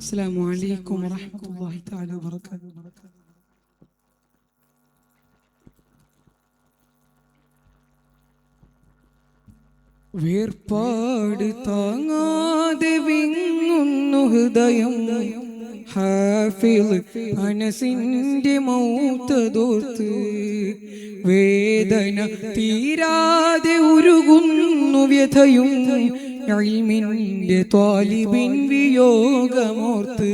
السلام عليكم ورحمة الله تعالى وبركاته. വേർപാട് താങ്ങാതെ വിങ്ങുന്നു ഹൃദയം ഹാഫിള് അനസിന്റെ മൗത്തതോർത്ത് വേദന തീരാതെ ഉരുകുന്നു വ്യഥയും ഇൽമിന്റെ ത്വാലിബിൻ വിയോഗമോർത്ത്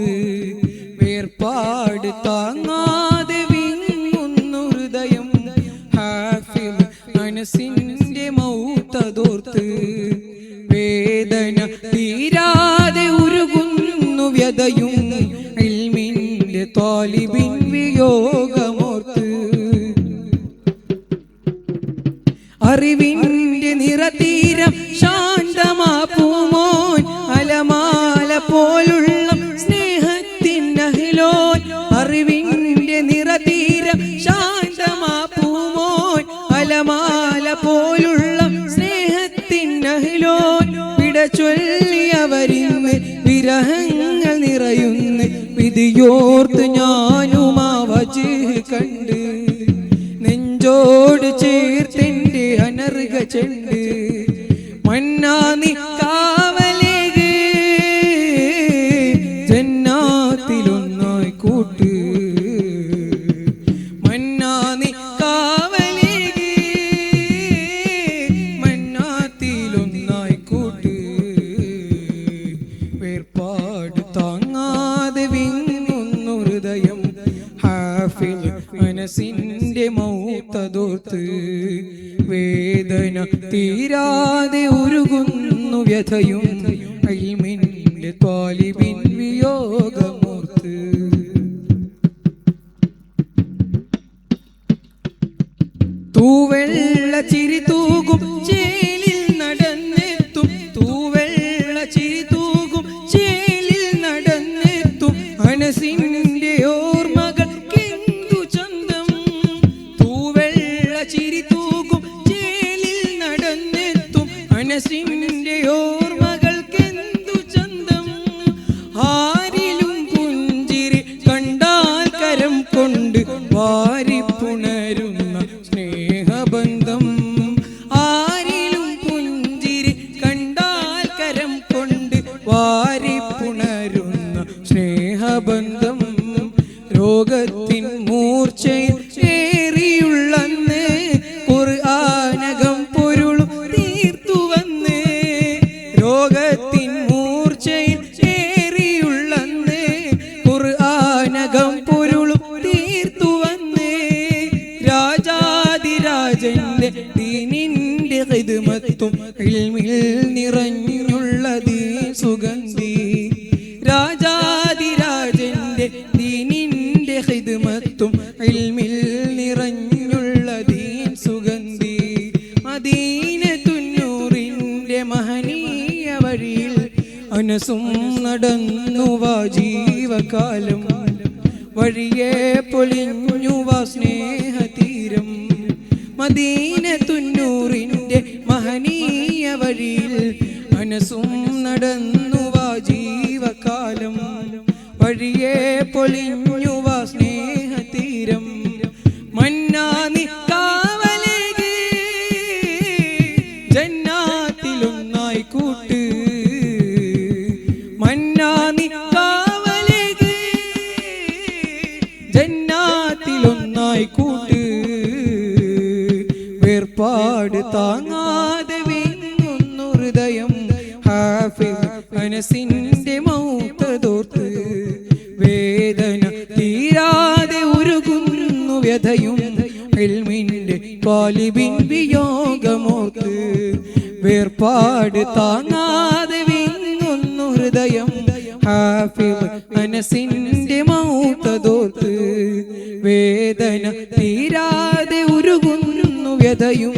വേർപാട് താങ്ങാതെ വിങ്ങുന്നു ഹൃദയം ഹാഫിള് അനസിന്റെ മൗത്തതോർത്ത് വേദന തീരാതെ ഉരുകുന്നു വ്യഥയും ഇൽമിന്റെ ത്വാലിബിൻ വിയോഗമോർത്ത് അറിവിന്റെ നിറതീരം ശാന്തമാപ്പുമോൻ അലമാല പോലുള്ള സ്നേഹത്തിനഹിലോൻ അറിവിന്റെ നിറതീരം ശാന്തമാപ്പുമോൻ അലമാല പോലുള്ള സ്നേഹത്തിനഹിലോൻ വിട ചൊല്ലിയവരിന്ന് വിരഹങ്ങൾ നിറയുന്നു വിധിയോർത്ത് ഞാനുമാ വജ് കണ്ട് നെഞ്ചോട് ചേർത്തെന്റെ അനർഘ ചെണ്ട് മന്നാനി കാവലേക് ജന്നാത്തിലൊന്നായി കൂട്ട് മന്നാനി കാവലേക് മന്നാത്തിലൊന്നായി കൂട്ട് വേർപാട് താങ്ങാതെ വിങ്ങുന്നു ഹൃദയം ഹാഫിള് അനസിന്റെ മൗത്തതോർത്ത് വേദന തീരാതെ ഉരുകുന്നു വ്യഥയും ഇൽമിന്റെ ത്വാലിബിൻ വിയോഗമോർത്ത് തൂവെള്ള ചിരി തൂകും ചേലിൽ നടന്നെത്തും തൂവെള്ള ചിരി തൂകും ചേലിൽ നടന്നെത്തും അനസിന്റെ ഓർമ്മകൾ കെന്തു ചന്തം തൂവെള്ള ചിരി തൂകും ചേലിൽ നടന്നെത്തും അനസിന്റെ ഓർമ്മകൾക്കെന്തു ചന്തം ആരിലും പുഞ്ചിരി കണ്ടാൽ കരം കൊണ്ട് വാരിപ്പുണരുന്ന സ്നേഹബന്ധം ആരിലും പുഞ്ചിരി കണ്ടാൽ കരം കൊണ്ട് വാരിപ്പുണരുന്ന സ്നേഹബന്ധം രോഗത്തിൻ മൂർച്ചയിൽ ഏറിയുള്ളന്ന് ഖുർആനകം പൊരുളും തീർത്തു വന്ന് രോഗത്തിൻ മൂർച്ചയിൽ ഏറിയുള്ളന്ന് ഖുർആനകം പൊരുളും തീർത്തു വന്ന് രാജാതിരാജന്റെ ദീനിന്റെ ഖിദ്മത്തും ഇൽമിൽ നിറഞ്ഞുള്ളതീ സുഗന്ധി രാജാതിരാജന്റെ ദീനിന്റെ ഖിദ്മത്തും ഇൽമിൽ നിറഞ്ഞുള്ളതീ സുഗന്ധി മദീനത്തുന്നൂറിന്റെ മഹനീയ വഴിയിൽ അനസും നടന്നു വാ ജീവകാലം വഴിയെ പൊലിഞ്ഞു വാ സ്നേഹതീരം മദീനത്തുന്നൂറിന്റെ മഹനീയ വഴിയിൽ അനസും നടന്നു വാ ജീവകാലം വഴിയെ പൊലിഞ്ഞു വാ സ്നേഹതീരം മന്നാനി കാവലേക് ജന്നാത്തിലൊന്നായി കൂട്ട് മന്നാനി കാവലേക് ജന്നാത്തിലൊന്നായി കൂട്ട് വേർപാട് താങ്ങാതെ വിങ്ങുന്നു ഹൃദയം ഹാഫിള് അനസിന്റെ മൗത്തതോർത്ത് വേദന തീരാതെ ഉരുകുന്നു വ്യഥയും ഇൽമിന്റെ ത്വാലിബിൻ വിയോഗമോർത്ത് വേർപാട് താങ്ങാതെ വിങ്ങുന്നു ഹൃദയം ഹാഫിള് അനസിന്റെ മൗത്തതോർത്ത് വേദന തീരാതെ ഉരുകുന്നു വ്യഥയും